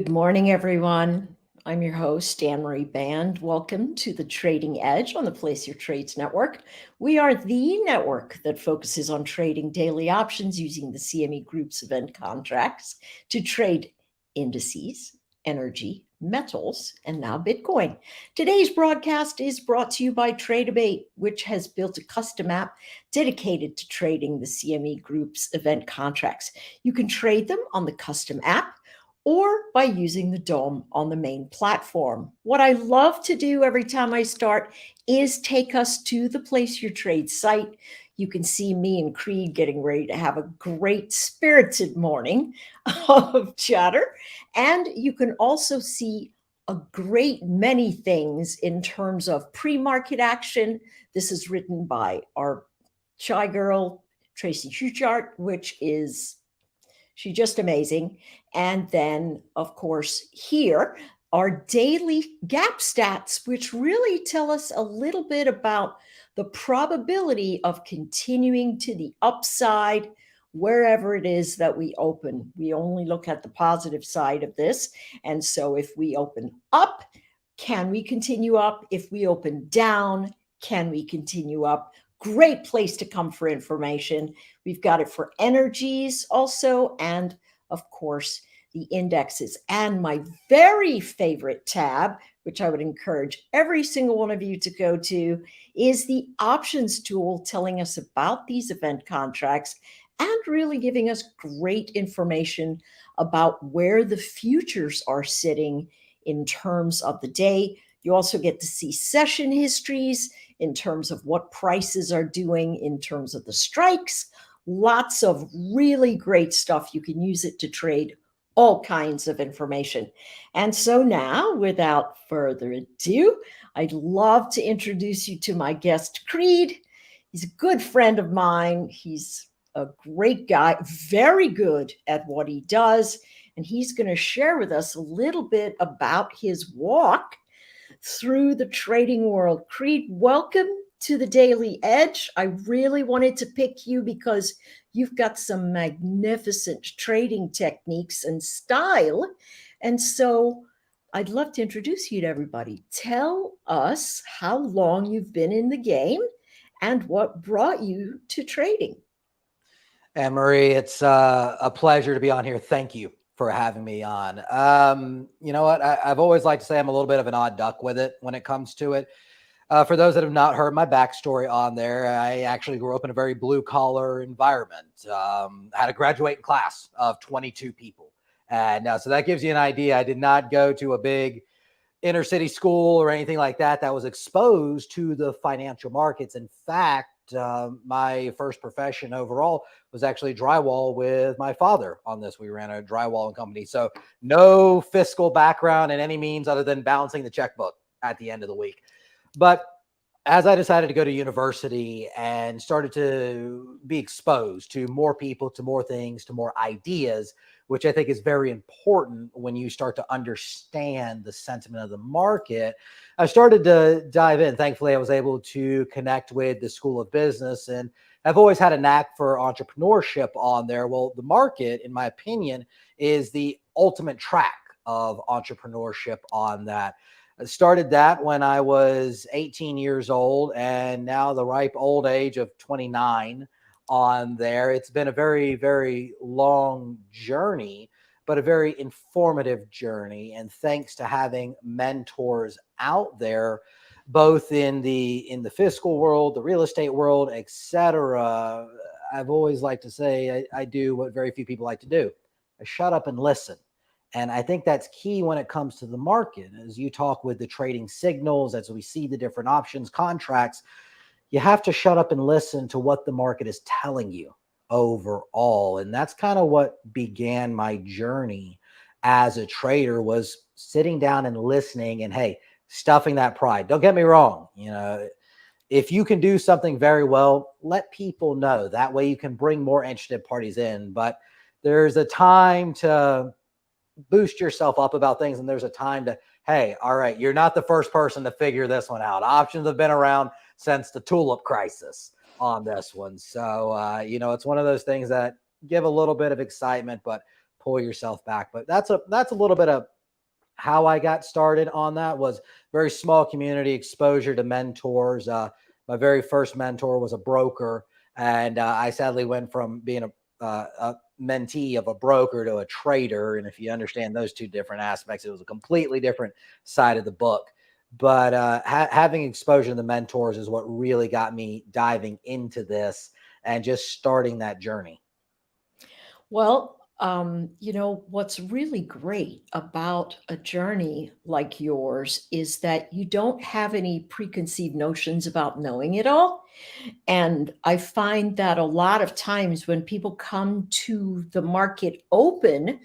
Good morning, everyone. I'm your host, Anne-Marie Band. Welcome to the Trading Edge on the Place Your Trades Network. We are the network that focuses on trading daily options using the CME Group's event contracts to trade indices, energy, metals, and now Bitcoin. Today's broadcast is brought to you by Tradeabate, which has built a custom app dedicated to trading the CME Group's event contracts. You can trade them on the custom app or by using the DOM on the main platform. What I love to do every time I start is take us to the Place Your Trade site. You can see me and Creed getting ready to have a great spirited morning of chatter. And you can also see a great many things in terms of pre-market action. This is written by our shy girl, Tracy Schuchart, which is she's just amazing. And then, of course, here are daily gap stats, which really tell us a little bit about the probability of continuing to the upside wherever it is that we open. We only look at the positive side of this. And so if we open up, can we continue up? If we open down, can we continue up? Great place to come for information. We've got it for energies also, and of course, the indexes. And my very favorite tab, which I would encourage every single one of you to go to, is the options tool telling us about these event contracts and really giving us great information about where the futures are sitting in terms of the day. You also get to see session histories in terms of what prices are doing in terms of the strikes. Lots of really great stuff. You can use it to trade all kinds of information. And so now, without further ado, I'd love to introduce you to my guest, Creed. He's a good friend of mine. He's a great guy, very good at what he does. And he's going to share with us a little bit about his walk through the trading world. Creed, welcome to the Daily Edge. I really wanted to pick you because you've got some magnificent trading techniques and style. And so I'd love to introduce you to everybody. Tell us how long you've been in the game and what brought you to trading. Anne-Marie, it's a pleasure to be on here. Thank you for having me on. You know what? I've always liked to say I'm a little bit of an odd duck with it when it comes to it. For those that have not heard my backstory on there, I actually grew up in a very blue collar environment. Had a graduating class of 22 people. And so that gives you an idea. I did not go to a big inner city school or anything like that was exposed to the financial markets. In fact, my first profession overall was actually drywall with my father on this. We ran a drywall company. So no fiscal background in any means other than balancing the checkbook at the end of the week. But as I decided to go to university and started to be exposed to more people, to more things, to more ideas, which I think is very important when you start to understand the sentiment of the market, I started to dive in. Thankfully, I was able to connect with the School of Business, and I've always had a knack for entrepreneurship on there. Well, the market, in my opinion, is the ultimate track of entrepreneurship on that. I started that when I was 18 years old, and now the ripe old age of 29 on there. It's been a very, very long journey, but a very informative journey. And thanks to having mentors out there, both in the fiscal world, the real estate world, etc., I've always liked to say I do what very few people like to do. I shut up and listen. And I think that's key when it comes to the market. As you talk with the trading signals, as we see the different options, contracts, you have to shut up and listen to what the market is telling you overall. And that's kind of what began my journey as a trader, was sitting down and listening and, hey, stuffing that pride. Don't get me wrong. You know, if you can do something very well, let people know. That way you can bring more interested parties in. But there's a time to boost yourself up about things, and there's a time to, hey, all right, you're not the first person to figure this one out. Options have been around since the tulip crisis on this one. So, you know, it's one of those things that give a little bit of excitement, but pull yourself back. But that's a little bit of how I got started on that was very small community exposure to mentors. My very first mentor was a broker, and I sadly went from being a mentee of a broker to a trader. And if you understand those two different aspects, it was a completely different side of the book. But having exposure to the mentors is what really got me diving into this and just starting that journey. Well, what's really great about a journey like yours is that you don't have any preconceived notions about knowing it all. And I find that a lot of times when people come to the market open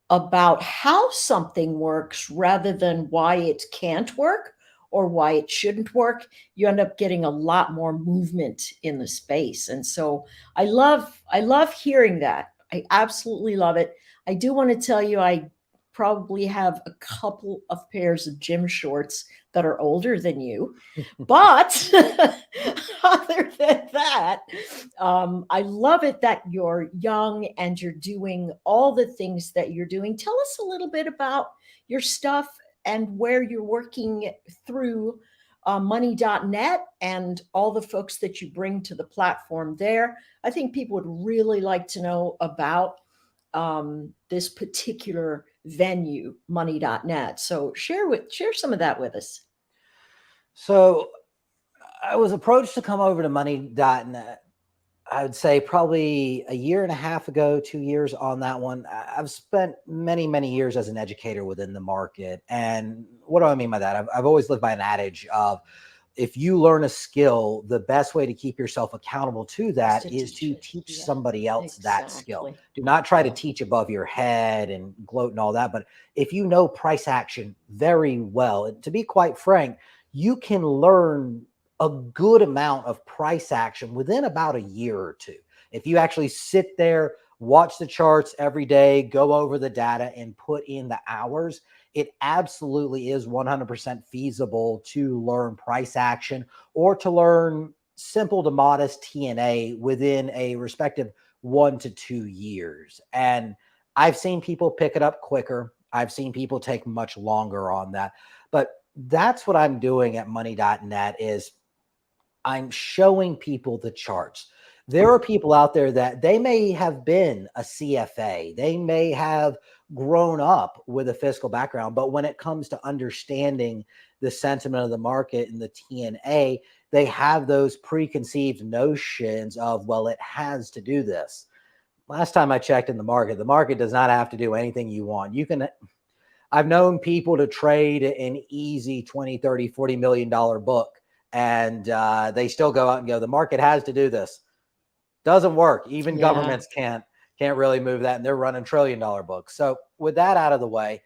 about how something works rather than why it can't work or why it shouldn't work, you end up getting a lot more movement in the space. And so I love hearing that. I absolutely love it. I do want to tell you I probably have a couple of pairs of gym shorts that are older than you. But other than that, I love it that you're young and you're doing all the things that you're doing. Tell us a little bit about your stuff and where you're working through money.net and all the folks that you bring to the platform there. I think people would really like to know about this particular venue, money.net. So share some of that with us. So I was approached to come over to money.net. I would say probably a year and a half ago, 2 years on that one. I've spent many, many years as an educator within the market. And what do I mean by that? I've always lived by an adage of, if you learn a skill, the best way to keep yourself accountable to that is to teach Yeah, somebody else that skill. exactly. Do not try to Yeah. teach above your head and gloat and all that. But if you know price action very well, and to be quite frank, you can learn a good amount of price action within about a year or two. If you actually sit there, watch the charts every day, go over the data and put in the hours, it absolutely is 100% feasible to learn price action or to learn simple to modest TNA within a respective 1 to 2 years. And I've seen people pick it up quicker. I've seen people take much longer on that. But that's what I'm doing at money.net is I'm showing people the charts. There are people out there that they may have been a CFA, they may have grown up with a fiscal background, but when it comes to understanding the sentiment of the market and the TNA, they have those preconceived notions of, well, it has to do this. Last time I checked in the market does not have to do anything you want. You can, I've known people to trade an easy 20, 30, $40 million book, and they still go out and go, the market has to do this. Doesn't work. Even Yeah. governments can't really move that, and they're running $1 trillion books. So with that out of the way,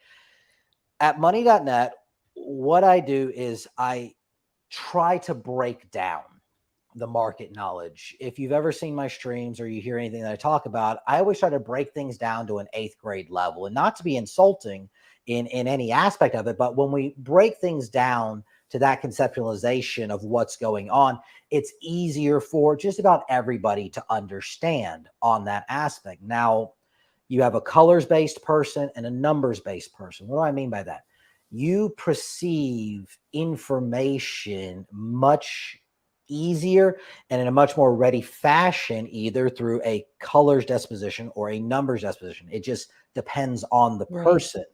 at money.net, what I do is I try to break down the market knowledge. If you've ever seen my streams or you hear anything that I talk about, I always try to break things down to an 8th grade level, and not to be insulting in any aspect of it. But when we break things down to that conceptualization of what's going on, it's easier for just about everybody to understand on that aspect. Now, you have a colors-based person and a numbers-based person. What do I mean by that? You perceive information much easier and in a much more ready fashion, either through a colors disposition or a numbers disposition. It just depends on the Right. person.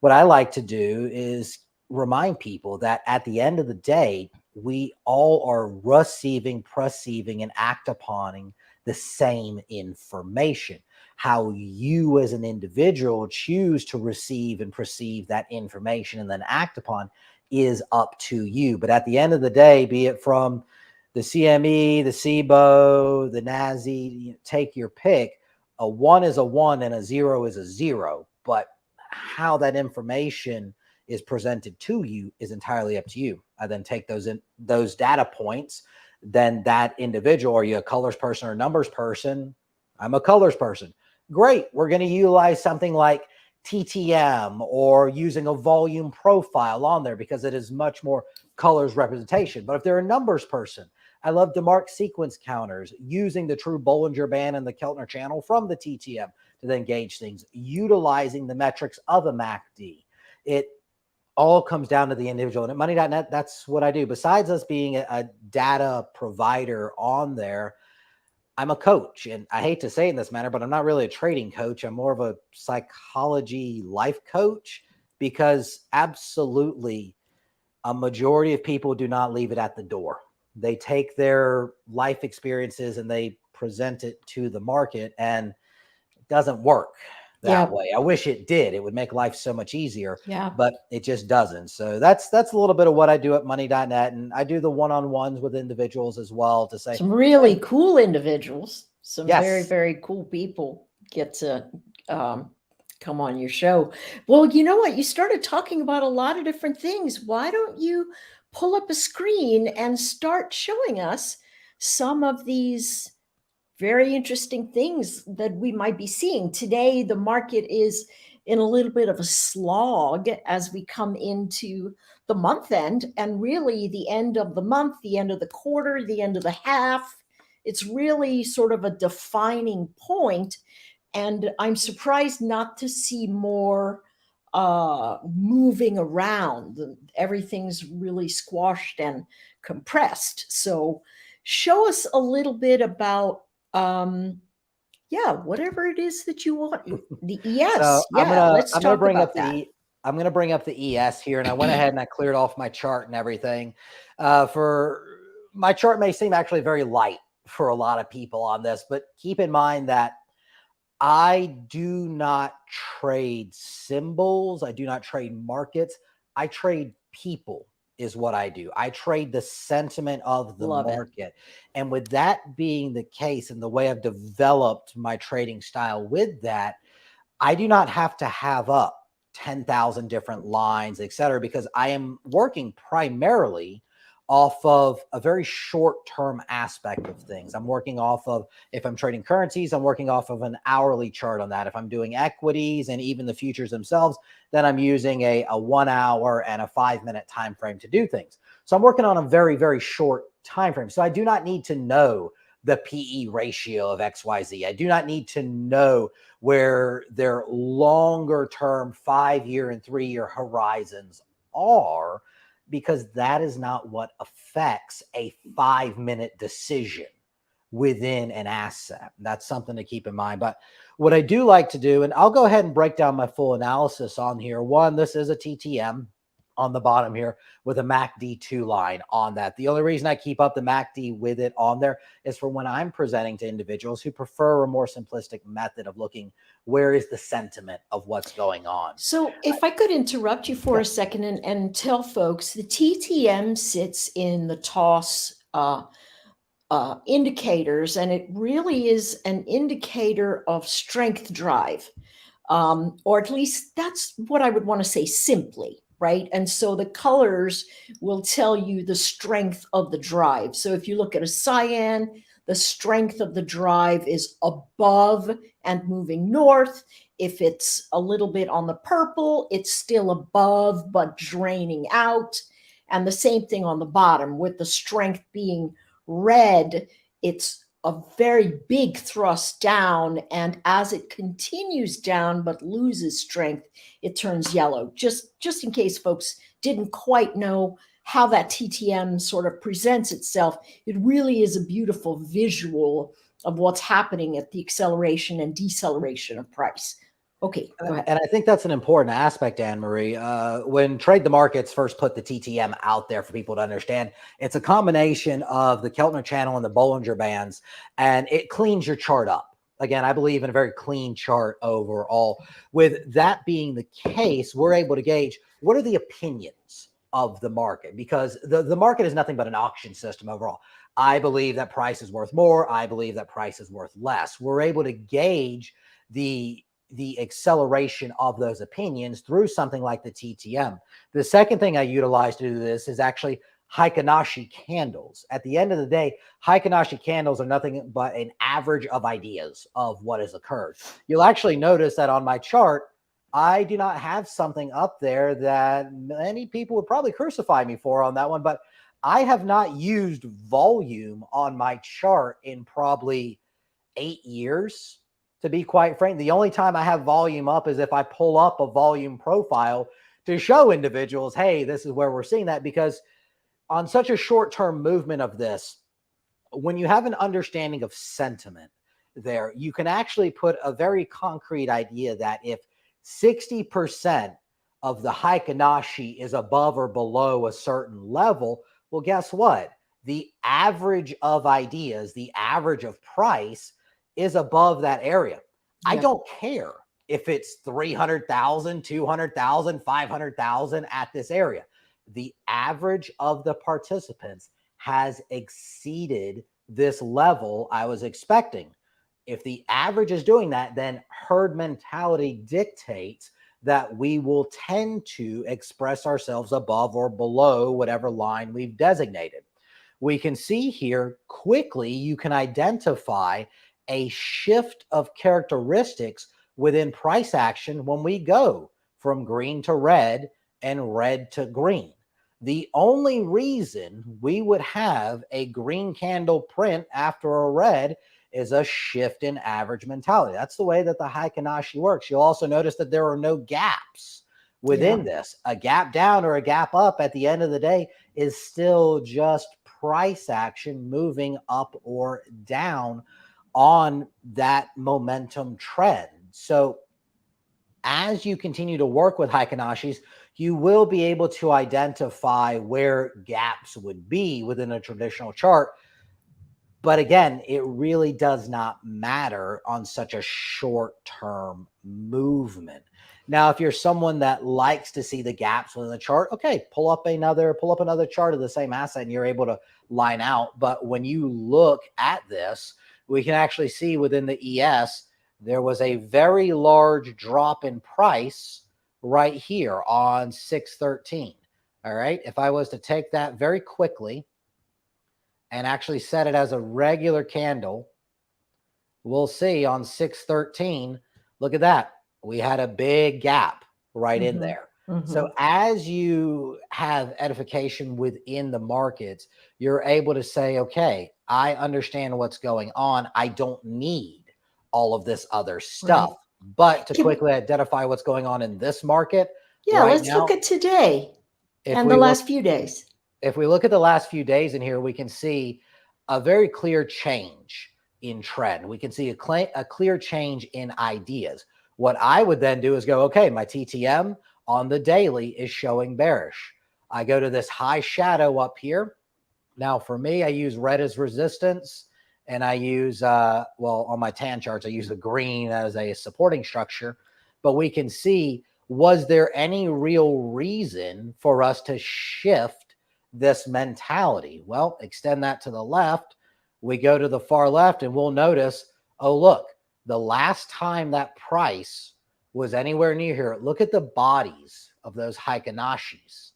What I like to do is remind people that at the end of the day, we all are receiving, perceiving, and act upon the same information. How you as an individual choose to receive and perceive that information and then act upon is up to you. But at the end of the day, be it from the CME, the SIBO, the NASI, take your pick. A 1 is a 1 and a 0 is a 0. But how that information is presented to you is entirely up to you. I then take those data points. Then that individual, are you a colors person or a numbers person? I'm a colors person. Great. We're going to utilize something like TTM or using a volume profile on there because it is much more colors representation. But if they're a numbers person, I love to mark sequence counters using the true Bollinger Band and the Keltner channel from the TTM to then gauge things, utilizing the metrics of a MACD. it all comes down to the individual. And at Money.net, that's what I do. Besides us being a data provider on there, I'm a coach. And I hate to say it in this manner, but I'm not really a trading coach. I'm more of a psychology life coach, because absolutely a majority of people do not leave it at the door. They take their life experiences and they present it to the market, and it doesn't work that way. I wish it did. It would make life so much easier, but it just doesn't. So that's a little bit of what I do at Money.net. And I do the one-on-ones with individuals as well, to say some really cool individuals, some very, yes, very cool people get to come on your show. Well, you know what? You started talking about a lot of different things. Why don't you pull up a screen and start showing us some of these very interesting things that we might be seeing today? The market is in a little bit of a slog as we come into the month end, and really the end of the month, the end of the quarter, the end of the half. It's really sort of a defining point, and I'm surprised not to see more moving around. Everything's really squashed and compressed. So show us a little bit about whatever it is that you want. The ES. So Let's talk about that. I'm going to bring up the ES here, and I went ahead and I cleared off my chart and everything. For my chart may seem actually very light for a lot of people on this, but keep in mind that I do not trade symbols. I do not trade markets. I trade people is what I do. I trade the sentiment of the market. And with that being the case, and the way I've developed my trading style with that, I do not have to have up 10,000 different lines, et cetera, because I am working primarily off of a very short-term aspect of things. I'm working off of, if I'm trading currencies, I'm working off of an hourly chart on that. If I'm doing equities and even the futures themselves, then I'm using a 1 hour and a 5-minute time frame to do things. So I'm working on a very, very short time frame. So I do not need to know the PE ratio of XYZ. I do not need to know where their longer term 5-year and 3-year horizons are, because that is not what affects a 5-minute decision within an asset. That's something to keep in mind. But what I do like to do, and I'll go ahead and break down my full analysis on here. One, this is a TTM on the bottom here with a MACD2 line on that. The only reason I keep up the MACD with it on there is for when I'm presenting to individuals who prefer a more simplistic method of looking, where is the sentiment of what's going on. So if I could interrupt you for a second and tell folks, the TTM sits in the toss indicators, and it really is an indicator of strength drive. Or at least that's what I would want to say simply, right? And so the colors will tell you the strength of the drive. So if you look at a cyan, the strength of the drive is above and moving north. If it's a little bit on the purple, it's still above but draining out. And the same thing on the bottom, with the strength being red, it's a very big thrust down, and as it continues down but loses strength, it turns yellow. Just in case folks didn't quite know how that TTM sort of presents itself, it really is a beautiful visual of what's happening at the acceleration and deceleration of price. Okay, go ahead. And I think that's an important aspect, Anne-Marie. When Trade the Markets first put the TTM out there for people to understand, it's a combination of the Keltner channel and the Bollinger Bands, and it cleans your chart up. Again, I believe in a very clean chart overall. With that being the case, we're able to gauge what are the opinions of the market, because the market is nothing but an auction system overall. I believe that price is worth more. I believe that price is worth less. We're able to gauge the acceleration of those opinions through something like the TTM. The second thing I utilize to do this is actually hikanashi candles. At the end of the day, hikanashi candles are nothing but an average of ideas of what has occurred. You'll actually notice that on my chart, I do not have something up there that many people would probably crucify me for on that one, but I have not used volume on my chart in probably 8 years. To be quite frank, the only time I have volume up is if I pull up a volume profile to show individuals, hey, this is where we're seeing that, because on such a short-term movement of this, when you have an understanding of sentiment there, you can actually put a very concrete idea that if 60% of the hikanashi is above or below a certain level, well, guess what? The average of ideas, the average of price is above that area. I don't care if it's 300,000, 200,000, 500,000 at this area. The average of the participants has exceeded this level I was expecting. If the average is doing that, then herd mentality dictates that we will tend to express ourselves above or below whatever line we've designated. We can see here quickly, you can identify a shift of characteristics within price action when we go from green to red and red to green. The only reason we would have a green candle print after a red is a shift in average mentality. That's the way that the hikanashi works. You'll also notice that there are no gaps within this. A gap down or a gap up at the end of the day is still just price action moving up or down on that momentum trend. So as you continue to work with hikanashis, you will be able to identify where gaps would be within a traditional chart. But again, it really does not matter on such a short-term movement. Now, if you're someone that likes to see the gaps within the chart, okay, pull up another chart of the same asset and you're able to line out. But when you look at this, we can actually see within the ES, there was a very large drop in price right here on 613. All right. If I was to take that very quickly and actually set it as a regular candle, we'll see on 613, look at that. We had a big gap right in there. So as you have edification within the markets, you're able to say, okay, I understand what's going on. I don't need all of this other stuff. But to quickly identify what's going on in this market, let's look at today and the last few days. If we look at the last few days in here, we can see a very clear change in trend. We can see a clear change in ideas. What I would then do is go, okay, my TTM on the daily is showing bearish. I go to this high shadow up here. Now for me, I use red as resistance, and I use, well, on my tan charts, I use the green as a supporting structure. But we can see, was there any real reason for us to shift this mentality? Well, extend that to the left. We go to the far left and we'll notice, oh, look, the last time that price was anywhere near here, look at the bodies of those hikanashis.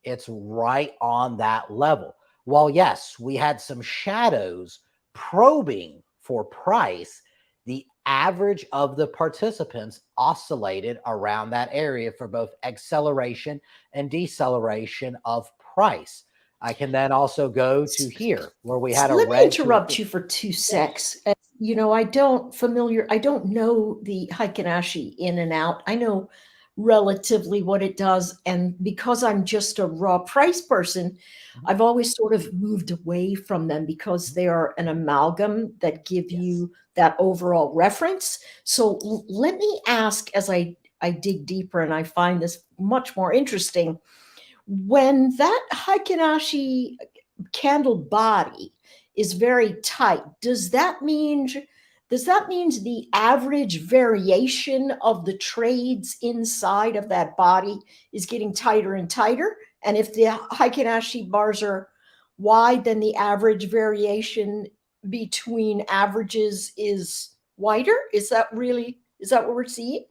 It's right on that level. While yes, we had some shadows probing for price, the average of the participants oscillated around that area for both acceleration and deceleration of price. I can then also go to here where we had a red. Let me interrupt you for 2 secs. You know, I don't know the hikanashi in and out. I know relatively what it does. And because I'm just a raw price person, I've always sort of moved away from them because they are an amalgam that give you that overall reference. So let me ask, as I dig deeper and I find this much more interesting, when that hikanashi candle body is very tight, does that mean the average variation of the trades inside of that body is getting tighter and tighter? And if the hikanashi bars are wide, then the average variation between averages is wider? Is that what we're seeing?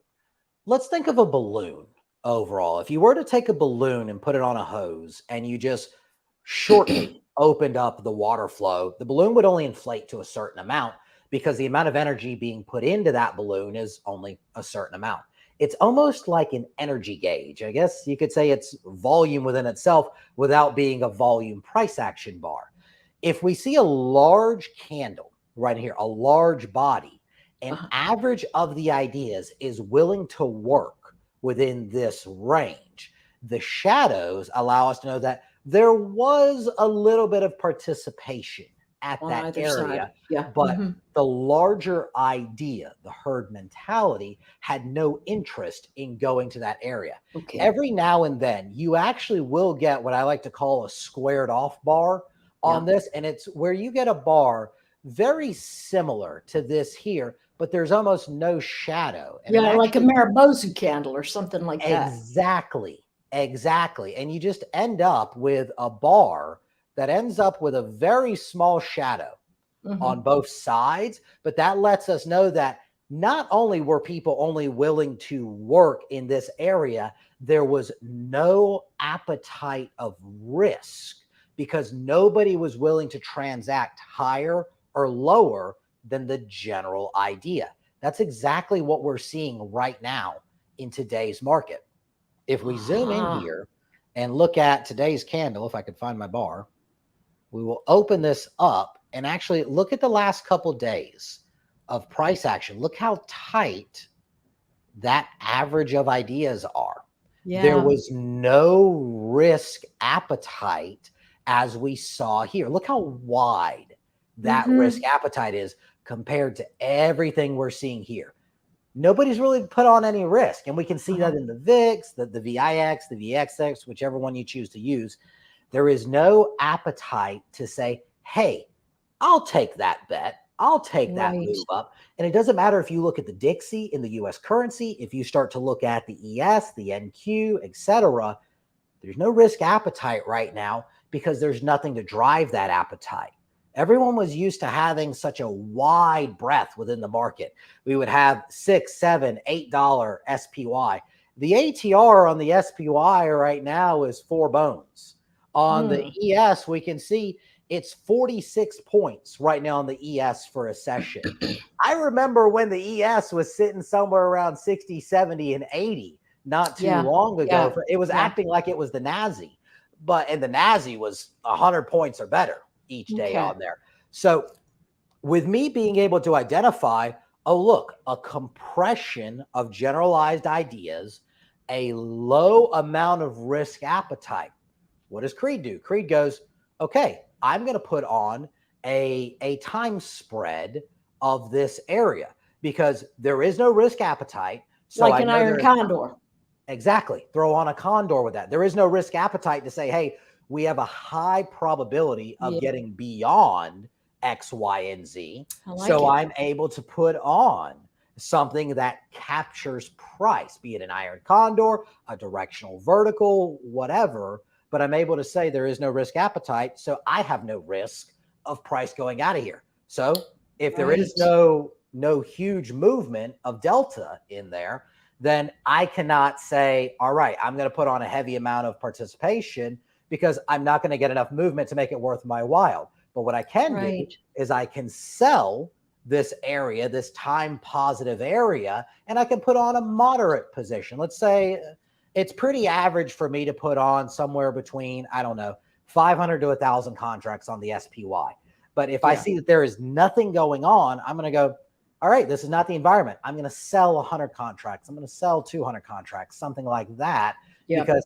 Let's think of a balloon overall. If you were to take a balloon and put it on a hose and you just shortly opened up the water flow, the balloon would only inflate to a certain amount because the amount of energy being put into that balloon is only a certain amount. It's almost like an energy gauge. I guess you could say it's volume within itself without being a volume price action bar. If we see a large candle right here, a large body, an average of the ideas is willing to work within this range. The shadows allow us to know that there was a little bit of participation at On that either area, side. Yeah. but the larger idea, the herd mentality, had no interest in going to that area. Okay. Every now and then, you actually will get what I like to call a squared off bar on this, and it's where you get a bar very similar to this here, but there's almost no shadow. And Yeah, like a Maribozu candle or something like that. Exactly. Exactly. And you just end up with a bar that ends up with a very small shadow on both sides. But that lets us know that not only were people only willing to work in this area, there was no appetite of risk because nobody was willing to transact higher or lower than the general idea. That's exactly what we're seeing right now in today's market. If we zoom in here and look at today's candle, if I could find my bar, we will open this up and actually look at the last couple days of price action. Look how tight that average of ideas are. Yeah. There was no risk appetite as we saw here. Look how wide that risk appetite is compared to everything we're seeing here. Nobody's really put on any risk. And we can see that in the VIX, the VIX, the VXX, whichever one you choose to use. There is no appetite to say, hey, I'll take that bet. I'll take that move up. And it doesn't matter if you look at the Dixie in the US currency, if you start to look at the ES, the NQ, etc. There's no risk appetite right now because there's nothing to drive that appetite. Everyone was used to having such a wide breadth within the market. We would have $6, $7, $8 SPY. The ATR on the SPY right now is 4 bones. On the ES, we can see it's 46 points right now on the ES for a session. I remember when the ES was sitting somewhere around 60, 70, and 80 not too long ago. It was acting like it was the NASI, and the NASI was 100 points or better each day on there. So with me being able to identify, oh, look, a compression of generalized ideas, a low amount of risk appetite. What does Creed do? Creed goes, okay, I'm going to put on a time spread of this area because there is no risk appetite. So like an iron condor. Exactly. Throw on a condor with that. There is no risk appetite to say, hey, we have a high probability of getting beyond X, Y, and Z. I'm able to put on something that captures price, be it an iron condor, a directional vertical, whatever. But I'm able to say there is no risk appetite. So I have no risk of price going out of here. So if there is no huge movement of delta in there, then I cannot say, all right, I'm going to put on a heavy amount of participation because I'm not going to get enough movement to make it worth my while. But what I can do is I can sell this area, this time positive area, and I can put on a moderate position. Let's say it's pretty average for me to put on somewhere between, I don't know, 500 to 1,000 contracts on the SPY. But if I see that there is nothing going on, I'm going to go, all right, this is not the environment. I'm going to sell 100 contracts. I'm going to sell 200 contracts, something like that, because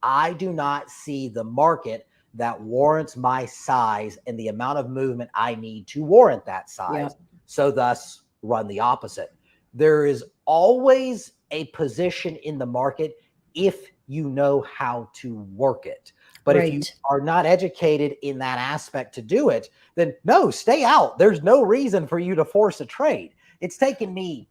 I do not see the market that warrants my size and the amount of movement I need to warrant that size. So thus run the opposite. There is always a position in the market if you know how to work it. But if you are not educated in that aspect to do it, then no, stay out. There's no reason for you to force a trade. It's taken me,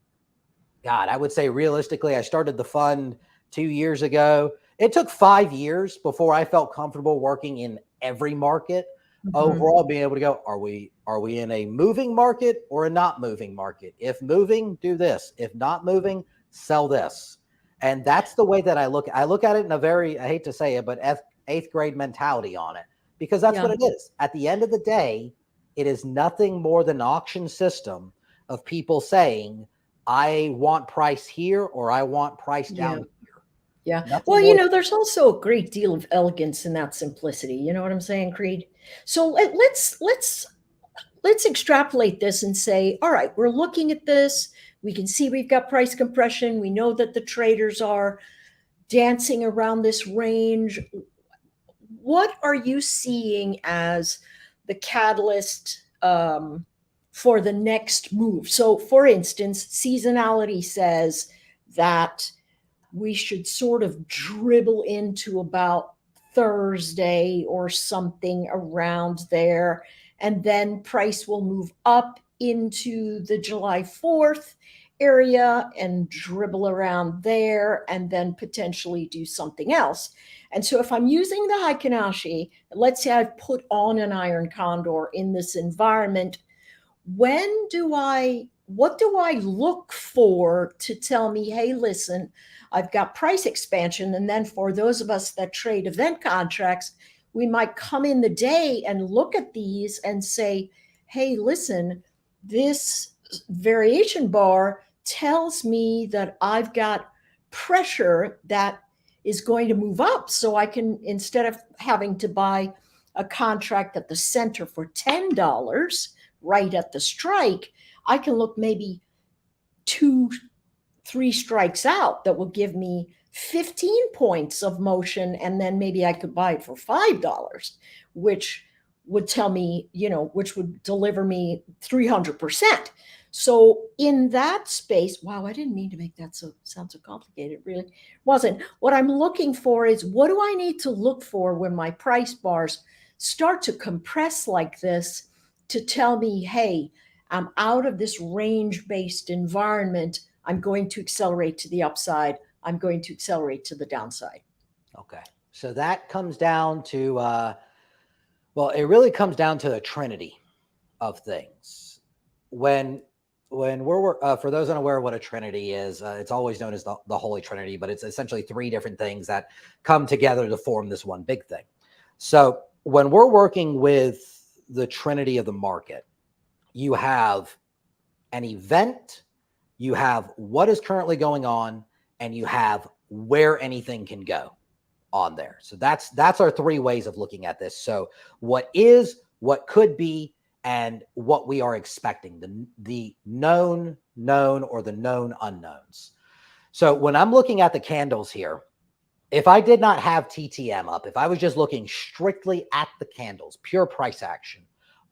God, I would say realistically, I started the fund 2 years ago. It took 5 years before I felt comfortable working in every market. Overall, being able to go, are we in a moving market or a not moving market? If moving, do this. If not moving, sell this. And that's the way that I look at it in a very, I hate to say it, but eighth grade mentality on it, because that's what it is. At the end of the day, it is nothing more than an auction system of people saying, I want price here or I want price down here. Yeah. Well, there's also a great deal of elegance in that simplicity. You know what I'm saying, Creed? So let's extrapolate this and say, all right, we're looking at this. We can see we've got price compression. We know that the traders are dancing around this range. What are you seeing as the catalyst for the next move? So, for instance, seasonality says that we should sort of dribble into about Thursday or something around there. And then price will move up into the July 4th area and dribble around there and then potentially do something else. And so if I'm using the hikanashi, let's say I've put on an iron condor in this environment, what do I look for to tell me, hey, listen, I've got price expansion? And then for those of us that trade event contracts, we might come in the day and look at these and say, hey, listen, this variation bar tells me that I've got pressure that is going to move up. So I can, instead of having to buy a contract at the center for $10 right at the strike, I can look maybe 2-3 strikes out that will give me 15 points of motion, and then maybe I could buy it for $5, which would tell me, which would deliver me 300%. So in that space, wow, I didn't mean to make that sound so complicated. It really wasn't. What I'm looking for is, what do I need to look for when my price bars start to compress like this to tell me, hey, I'm out of this range-based environment. I'm going to accelerate to the upside. I'm going to accelerate to the downside. Okay. So that comes down to, well, it really comes down to the trinity of things. When we're, for those unaware of what a trinity is, it's always known as the Holy Trinity, but it's essentially 3 different things that come together to form this one big thing. So when we're working with the trinity of the market, you have an event, you have what is currently going on, and you have where anything can go on there. So that's our 3 ways of looking at this. So what is, what could be, and what we are expecting, the known, or the known unknowns. So when I'm looking at the candles here, if I did not have TTM up, if I was just looking strictly at the candles, pure price action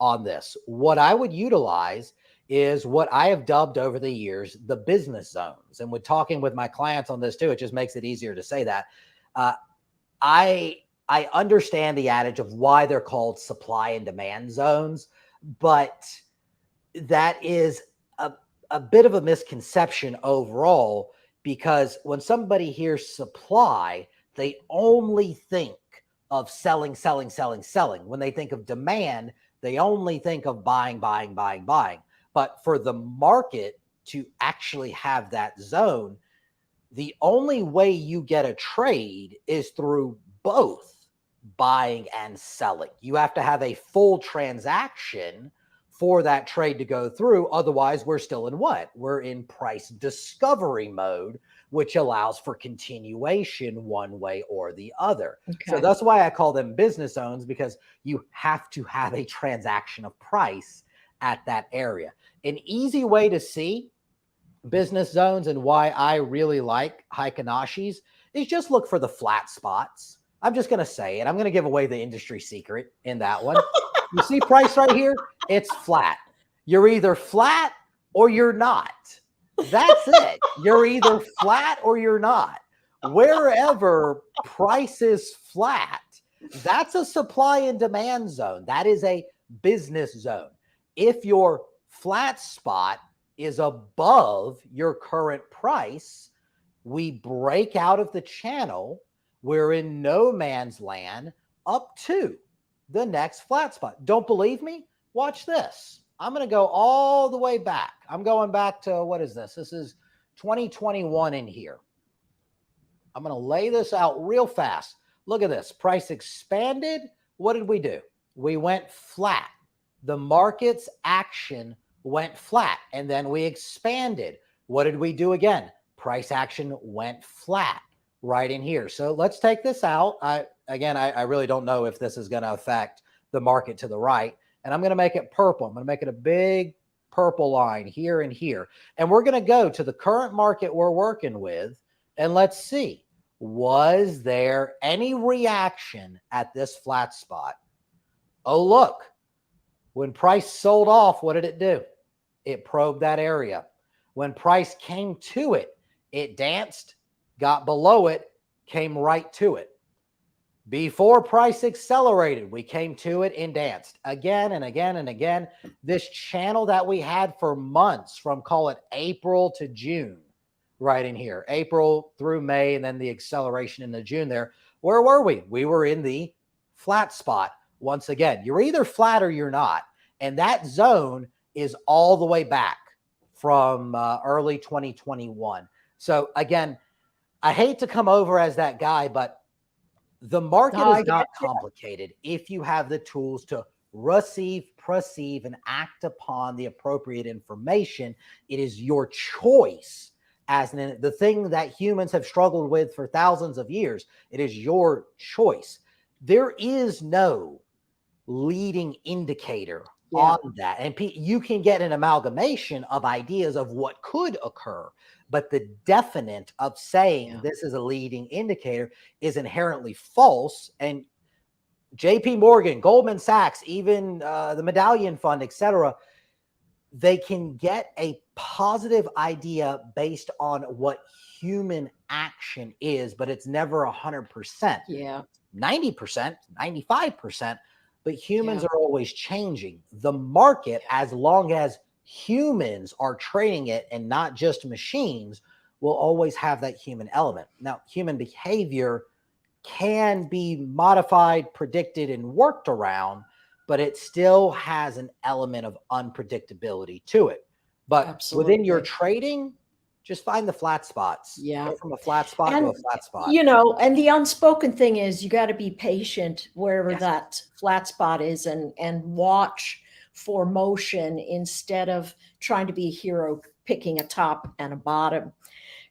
on this, what I would utilize is what I have dubbed over the years the business zones. And with talking with my clients on this too, it just makes it easier to say that. I understand the adage of why they're called supply and demand zones, but that is a bit of a misconception overall, because when somebody hears supply, they only think of selling. When they think of demand, they only think of buying. But for the market to actually have that zone, the only way you get a trade is through both buying and selling. You have to have a full transaction for that trade to go through. Otherwise, we're still in what? We're in price discovery mode, which allows for continuation one way or the other. Okay. So that's why I call them business zones, because you have to have a transaction of price at that area. An easy way to see business zones and why I really like hikanashis is just look for the flat spots. I'm just going to say it. I'm going to give away the industry secret in that one. You see price right here? It's flat. You're either flat or you're not. That's it. You're either flat or you're not. Wherever price is flat, that's a supply and demand zone. That is a business zone. If your flat spot is above your current price, we break out of the channel. We're in no man's land up to the next flat spot. Don't believe me? Watch this. I'm going to go all the way back. I'm going back to, what is this? This is 2021 in here. I'm going to lay this out real fast. Look at this. Price expanded. What did we do? We went flat. The market's action went flat, and then we expanded. What did we do again? Price action went flat right in here. So let's take this out. I really don't know if this is going to affect the market to the right. And I'm going to make it purple. I'm going to make it a big purple line here and here. And we're going to go to the current market we're working with, and let's see Was there any reaction at this flat spot? Oh, look, when price sold off, what did it do? It probed that area. When price came to it, it danced, got below it, came right to it. Before price accelerated, we came to it and danced again and again and again. This channel that we had for months, from call it April to June, right in here, April through May, and then the acceleration into June there. Where were we? We were in the flat spot. Once again, you're either flat or you're not. And that zone is all the way back from early 2021. So again, I hate to come over as that guy, but the market is not complicated if you have the tools to receive, perceive, and act upon the appropriate information. It is your choice. As the thing that humans have struggled with for thousands of years, it is your choice. There is no leading indicator on that. And you can get an amalgamation of ideas of what could occur, but the definite of saying this is a leading indicator is inherently false. And JP Morgan, Goldman Sachs, even the Medallion Fund, etc., they can get a positive idea based on what human action is, but it's never 100%. 90%, 95%. But humans are always changing. The market, as long as humans are trading it and not just machines, will always have that human element. Now, human behavior can be modified, predicted, and worked around, but it still has an element of unpredictability to it. But within your trading, just find the flat spots. Go from a flat spot to a flat spot. You know, and the unspoken thing is you got to be patient wherever that flat spot is and watch for motion instead of trying to be a hero picking a top and a bottom.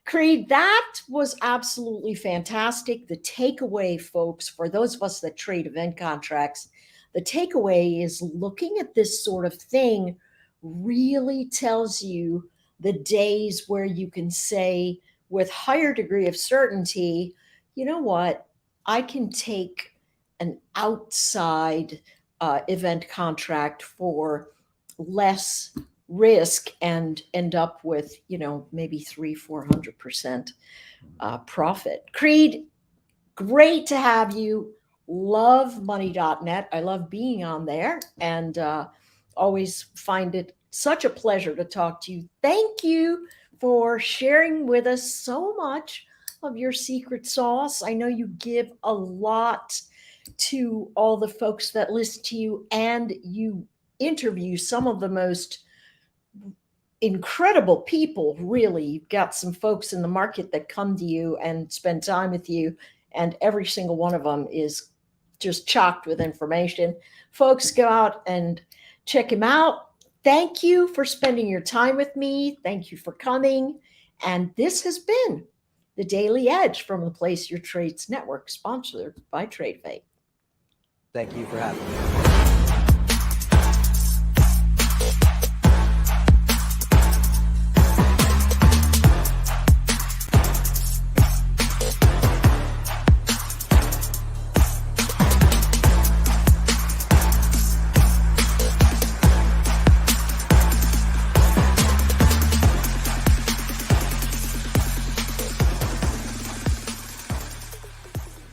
Creed, that was absolutely fantastic. The takeaway, folks, for those of us that trade event contracts, the takeaway is looking at this sort of thing really tells you the days where you can say with higher degree of certainty, you know what, I can take an outside event contract for less risk and end up with, you know, maybe 300-400% profit. Creed, great to have you. Love money.net. I love being on there and always find it such a pleasure to talk to you. Thank you for sharing with us so much of your secret sauce. I know you give a lot to all the folks that listen to you, and you interview some of the most incredible people. Really, you've got some folks in the market that come to you and spend time with you, and every single one of them is just chocked with information. Folks, go out and check him out. Thank you for spending your time with me. Thank you for coming. And this has been the Daily Edge from the Place Your Trades Network, sponsored by TradeFate. Thank you for having me.